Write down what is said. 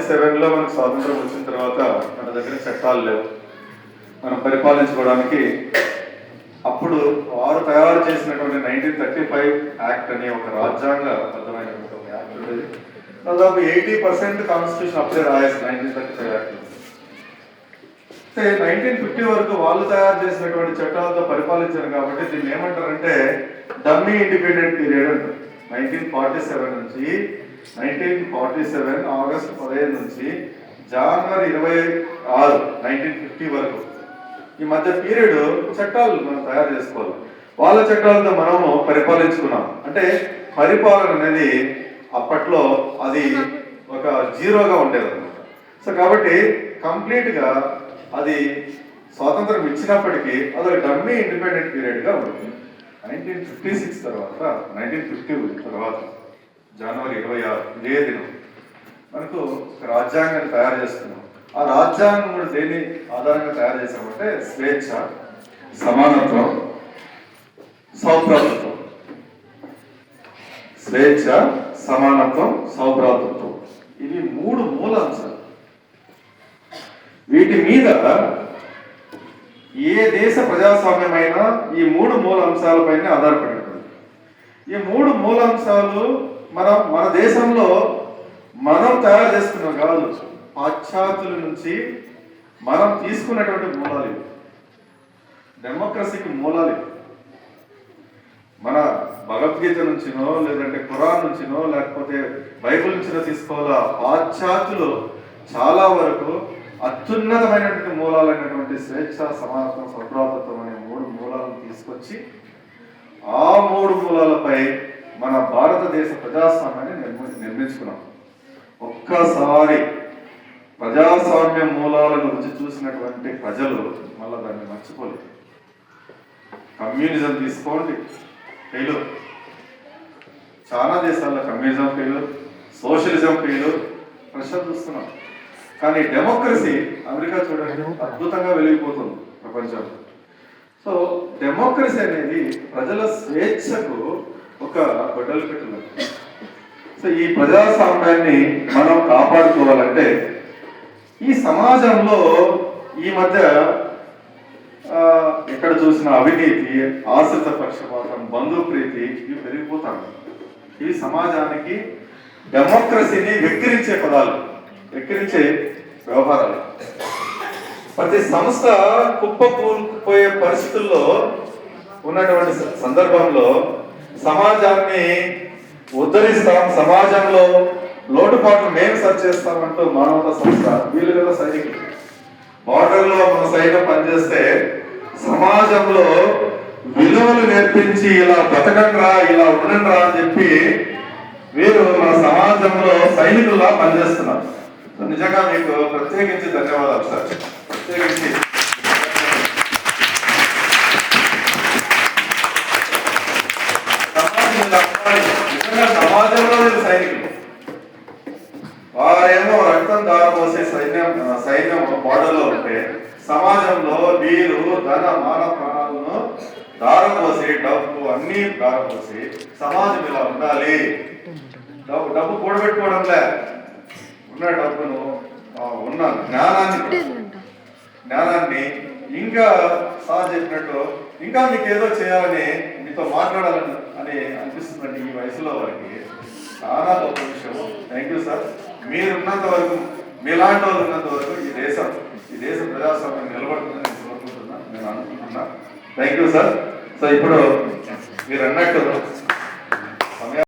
1947లో మనకు స్వాతంత్రం వచ్చిన తర్వాత మన దగ్గర చట్టాలు లేవు మనం పరిపాలించుకోవడానికి. అప్పుడు వారు తయారు చేసినటువంటి 1935 యాక్ట్ అనే ఒక రాజ్యాంగబద్ధమైనటువంటి ఒక యాక్ట్ ఉండేది. దాదాపు 80% కాన్స్టిట్యూషన్ అప్పుడే రాయేసి 1935 యాక్ట్. 1950 వరకు వాళ్ళు తయారు చేసినటువంటి చట్టాలతో పరిపాలించారు కాబట్టి దీన్ని ఏమంటారంటే డమ్మీ ఇండిపెండెంట్ పీరియడ్ అంటారు. 1947 నుంచి 1947 ఆగస్టు 15 నుంచి జనవరి 26 1950 వరకు ఈ మధ్య పీరియడ్ చట్టాలు మనం తయారు చేసుకోవాలి. వాళ్ళ చట్టాలతో మనము పరిపాలించుకున్నాం. అంటే పరిపాలన అనేది అప్పట్లో అది ఒక జీరోగా ఉండేది అనమాట. సో కాబట్టి కంప్లీట్గా అది స్వాతంత్రం ఇచ్చినప్పటికీ అది డమ్మీ ఇండిపెండెంట్ పీరియడ్గా ఉంటుంది. 1956 తర్వాత 1950 తర్వాత జనవరి 26 ఇదే దినం మనకు రాజ్యాంగాన్ని తయారు చేస్తున్నాం. ఆ రాజ్యాంగం కూడా దేని ఆధారంగా తయారు చేసామంటే స్వేచ్ఛ, సమానత్వం, సౌభ్రాతృత్వం. స్వేచ్ఛ, సమానత్వం, సౌభ్రాతృత్వం ఇవి 3 మూల అంశాలు. వీటి మీద ఏ దేశ ప్రజాస్వామ్యమైనా ఈ 3 మూల అంశాలపైనే ఆధారపడి ఉంటుంది. ఈ 3 మూల అంశాలు మన దేశంలో మనం తయారు చేసుకున్నాం కాదు, పాశ్చాత్యుల నుంచి మనం తీసుకున్నటువంటి మూలాలు ఇవి. డెమోక్రసీకి మూలాలు ఇవి. మన భగవద్గీత నుంచినో లేదంటే ఖురాన్ నుంచినో లేకపోతే బైబిల్ నుంచినో తీసుకోవాలా. పాశ్చాత్యులు చాలా వరకు అత్యున్నతమైనటువంటి మూలాలైనటువంటి స్వేచ్ఛ, సమానత్వం, సౌభ్రాతృత్వం అనే 3 మూలాలను తీసుకొచ్చి ఆ 3 మూలాలపై మన భారతదేశ ప్రజాస్వామ్యాన్ని నిర్మించుకున్నాం. ఒక్కసారి ప్రజాస్వామ్య మూలాలను రుచి చూసినటువంటి ప్రజలు మళ్ళీ దాన్ని మర్చిపోలేదు. కమ్యూనిజం తీసుకోండి, ఫెయిల్యూర్. చాలా దేశాల్లో కమ్యూనిజం ఫెయిల్యూర్, సోషలిజం ఫెయిల్యూర్, ప్రశ్న చూస్తున్నాం. కానీ డెమోక్రసీ అమెరికా చూడండి అద్భుతంగా వెలిగిపోతుంది ప్రపంచంలో. సో డెమోక్రసీ అనేది ప్రజల స్వేచ్ఛకు ఒక గొడ్డలు పెట్టున్నది. సో ఈ ప్రజాస్వామ్యాన్ని మనం కాపాడుకోవాలంటే ఈ సమాజంలో ఈ మధ్య ఎక్కడ చూసిన అవినీతి, ఆశ్రిత పక్షపాతం, బంధుప్రీతి ఇవి పెరిగిపోతాయి. ఇవి సమాజానికి డెమోక్రసీని వెక్కిరించే పదాలు, వెక్కిరించే వ్యవహారాలు. ప్రతి సంస్థ కుప్పకూలిపోయే పరిస్థితుల్లో ఉన్నటువంటి సందర్భంలో సమాజాన్ని ఉద్ధరిస్తాం, సమాజంలో లోటుపాట్లు మేము సరి చేస్తామంటూ మానవతా సంస్థ వీళ్ళు కదా సైనికులు. బార్డర్లో మన సైన్యం పనిచేస్తే సమాజంలో విలువలు నేర్పించి ఇలా బతకండ్రా, ఇలా ఉండండిరా అని చెప్పి వీరు మన సమాజంలో సైనికుల్లా పనిచేస్తున్నారు. నిజంగా మీకు ప్రత్యేకించి ధన్యవాదాలు సార్. ప్రత్యేకించి సమాజంలో సైనికులు వారేమో రక్తం దారపోసే సైన్యం బార్డర్లో ఉంటే సమాజంలో వీరు ధన మాన ప్రాణాలను దారపోసి డబ్బు అన్ని దారపోసి సమాజం ఇలా ఉండాలి. డబ్బు కూడబెట్టుకోవడంలే, ఉన్న డబ్బును ఉన్న జ్ఞానాన్ని ఇంకా సార్ చెప్పినట్టు ఇంకా మీకు ఏదో చేయాలని మీతో మాట్లాడాలని అని అనిపిస్తుందండి ఈ వయసులో వారికి. చాలా గొప్ప విషయం. Thank you sir. మీరున్నంత వరకు, మీలాంటి వాళ్ళు ఉన్నంత వరకు ఈ దేశ ప్రజాస్వామ్యం నిలబడుతుందని నేను కోరుకుంటున్నా, నేను అనుకుంటున్నా. Thank you sir. సో ఇప్పుడు మీరు అన్నట్టు